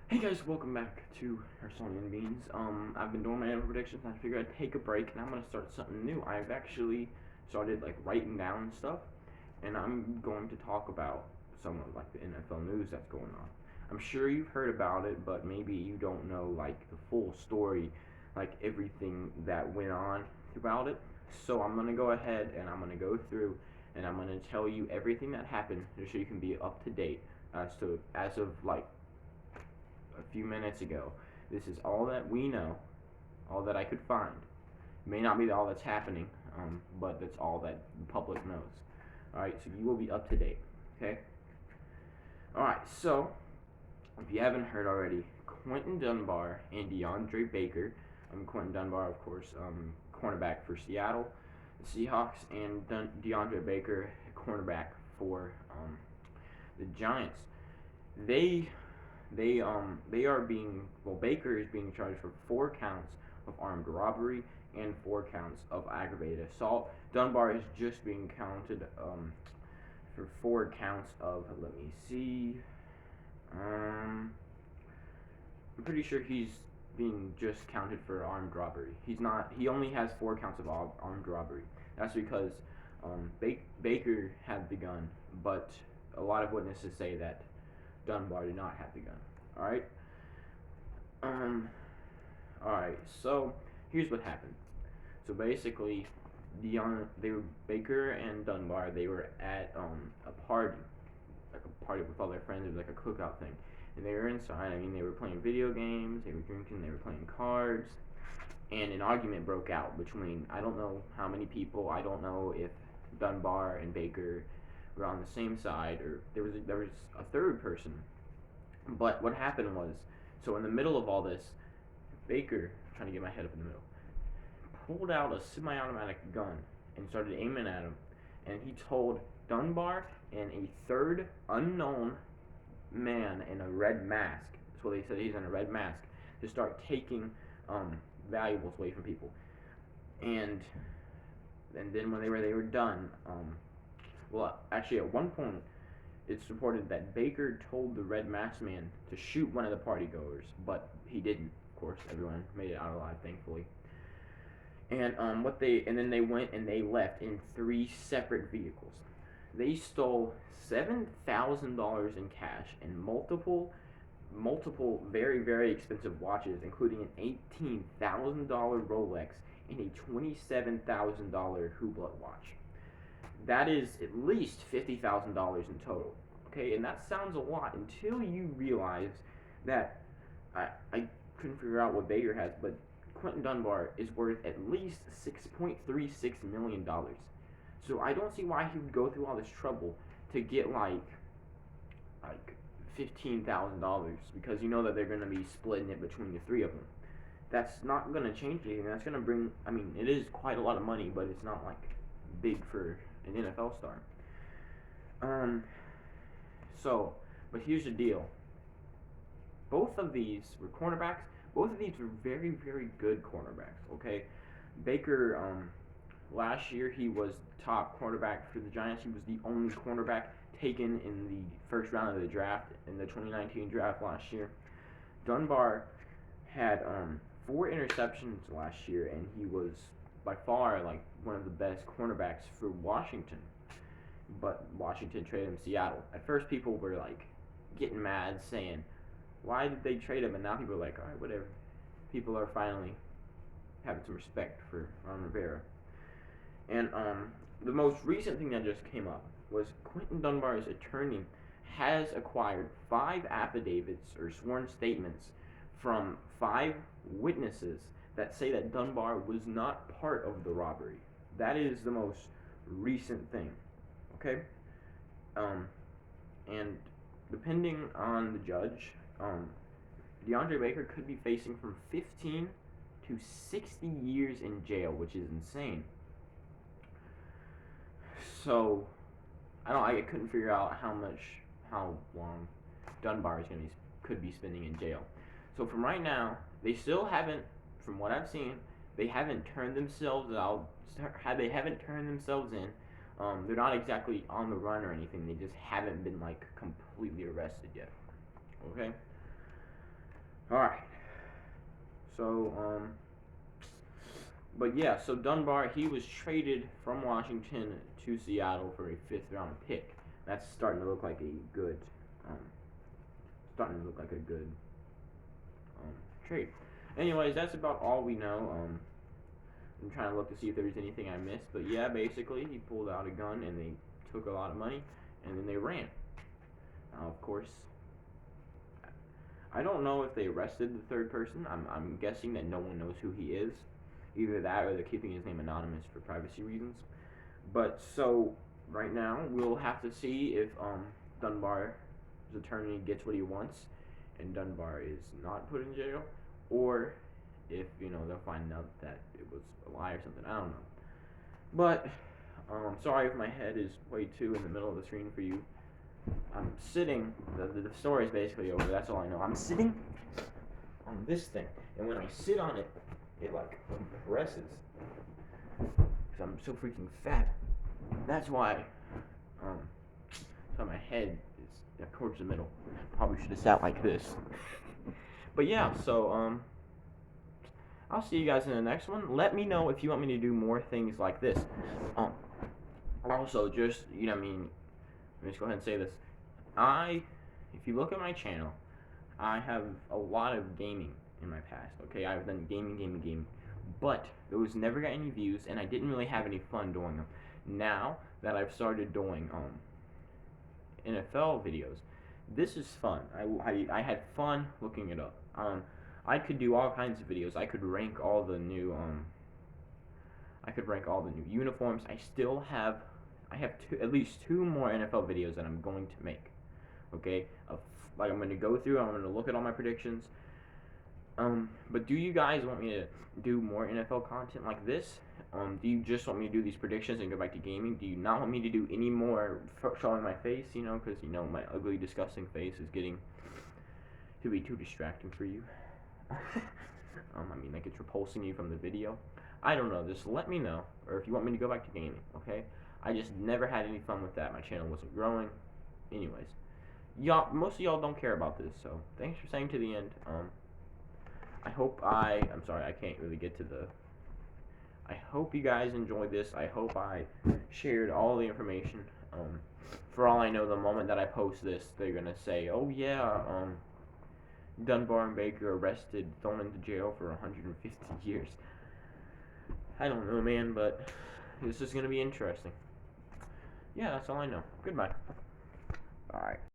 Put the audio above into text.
Hey guys, welcome back to Herstonian Beans. I've been doing my NFL predictions and I figured I'd take a break and I'm gonna start something new. I've actually started like writing down stuff and I'm going to talk about some of like the NFL news that's going on. I'm sure you've heard about it, but maybe you don't know like the full story, like everything that went on throughout it. So I'm gonna go ahead and I'm gonna go through and I'm gonna tell you everything that happened just so you can be up to date as of like a few minutes ago. This is all that we know, all that I could find. It may not be all that's happening, but that's all that the public knows. All right, so you will be up to date. Okay. All right. So if you haven't heard already, Quinton Dunbar and Deandre Baker. Quinton Dunbar, of course, cornerback for Seattle Seahawks, and Deandre Baker, cornerback for the Giants. They they are being, well, Baker is being charged for 4 counts of armed robbery and 4 counts of aggravated assault. Dunbar is just being counted for 4 counts of, let me see, I'm pretty sure he's being just counted for armed robbery. He's not. He only has 4 counts of armed robbery. That's because Baker had the gun, but a lot of witnesses say that Dunbar did not have the gun. All right. Um. All right. So here's what happened. So basically, they were Baker and Dunbar. They were at a party, like a party with all their friends. It was like a cookout thing, and they were inside. I mean, they were playing video games. They were drinking. They were playing cards, and an argument broke out between, I don't know how many people. I don't know if Dunbar and Baker were on the same side, or there was a third person. But what happened was, so in the middle of all this, Baker, trying to get my head up in the middle, pulled out a semi-automatic gun and started aiming at him, and he told Dunbar and a third unknown man in a red mask. So they said he's in a red mask to start taking valuables away from people. And then when they were done, well, actually at one point it's reported that Baker told the red mask man to shoot one of the party goers, but he didn't. Of course, everyone made it out alive, thankfully. And then they went and they left in 3 separate vehicles. They stole $7,000 in cash and multiple very very expensive watches, including an $18,000 Rolex and a $27,000 Hublot watch. That is at least $50,000 in total. Okay, and that sounds a lot until you realize that I couldn't figure out what Baker has, but Quinton Dunbar is worth at least $6.36 million. So I don't see why he would go through all this trouble to get like $15,000, because you know that they're gonna be splitting it between the three of them. That's not gonna change anything. That's gonna bring. I mean, it is quite a lot of money, but it's not like big for an NFL star. Um. So, but here's the deal. Both of these were cornerbacks. Both of these were very, very good cornerbacks. Okay, Baker. Last year he was top cornerback for the Giants. He was the only cornerback taken in the first round of the draft in the 2019 draft last year. Dunbar had 4 interceptions last year, and he was by far like one of the best cornerbacks for Washington. But Washington traded him to Seattle. At first, people were like getting mad, saying, "Why did they trade him?" And now people are like, "All right, whatever." People are finally having some respect for Ron Rivera. And the most recent thing that just came up was Quinton Dunbar's attorney has acquired 5 affidavits or sworn statements from 5 witnesses that say that Dunbar was not part of the robbery. That is the most recent thing. Okay? Um, and depending on the judge, Deandre Baker could be facing from 15 to 60 years in jail, which is insane. So I couldn't figure out how long Dunbar is could be spending in jail. So from right now, they still haven't, from what I've seen, they haven't turned themselves out. They haven't turned themselves in. They're not exactly on the run or anything. They just haven't been like completely arrested yet. Okay. Alright. So, but yeah, so Dunbar, he was traded from Washington to Seattle for a 5th-round pick. That's starting to look like a good, um, um, trade. Anyways, that's about all we know. I'm trying to look to see if there's anything I missed, but yeah, basically, he pulled out a gun and they took a lot of money, and then they ran. Now, of course, I don't know if they arrested the third person. I'm guessing that no one knows who he is. Either that or they're keeping his name anonymous for privacy reasons. But so right now we'll have to see if Dunbar's attorney gets what he wants and Dunbar is not put in jail, or if they'll find out that it was a lie or something. I don't know. But sorry if my head is way too in the middle of the screen for you. I'm sitting. The story is basically over. That's all I know. I'm sitting on this thing, and when I sit on it, it like compresses. Cause I'm so freaking fat. That's why. So my head is towards the middle. Probably should have sat like this. But yeah, so I'll see you guys in the next one. Let me know if you want me to do more things like this. Also, just let me just go ahead and say this. If you look at my channel, I have a lot of gaming in my past. Okay, I've done gaming, but those never got any views, and I didn't really have any fun doing them. Now that I've started doing NFL videos, this is fun. I had fun looking it up. I could do all kinds of videos. I could rank all the new uniforms. I have at least 2 more NFL videos that I'm going to make. Okay, like I'm going to go through. I'm going to look at all my predictions. But do you guys want me to do more NFL content like this? Do you just want me to do these predictions and go back to gaming? Do you not want me to do any more showing my face? Because my ugly, disgusting face is getting to be too distracting for you. Like it's repulsing you from the video. I don't know. Just let me know, or if you want me to go back to gaming. Okay. I just never had any fun with that. My channel wasn't growing. Anyways, most of y'all don't care about this, so thanks for staying to the end. I'm sorry, I can't really get to the. I hope you guys enjoyed this. I hope I shared all the information. For all I know, the moment that I post this, they're gonna say, "Oh yeah, Dunbar and Baker arrested, thrown into jail for 150 years." I don't know, man, but this is gonna be interesting. Yeah, that's all I know. Goodbye. Alright.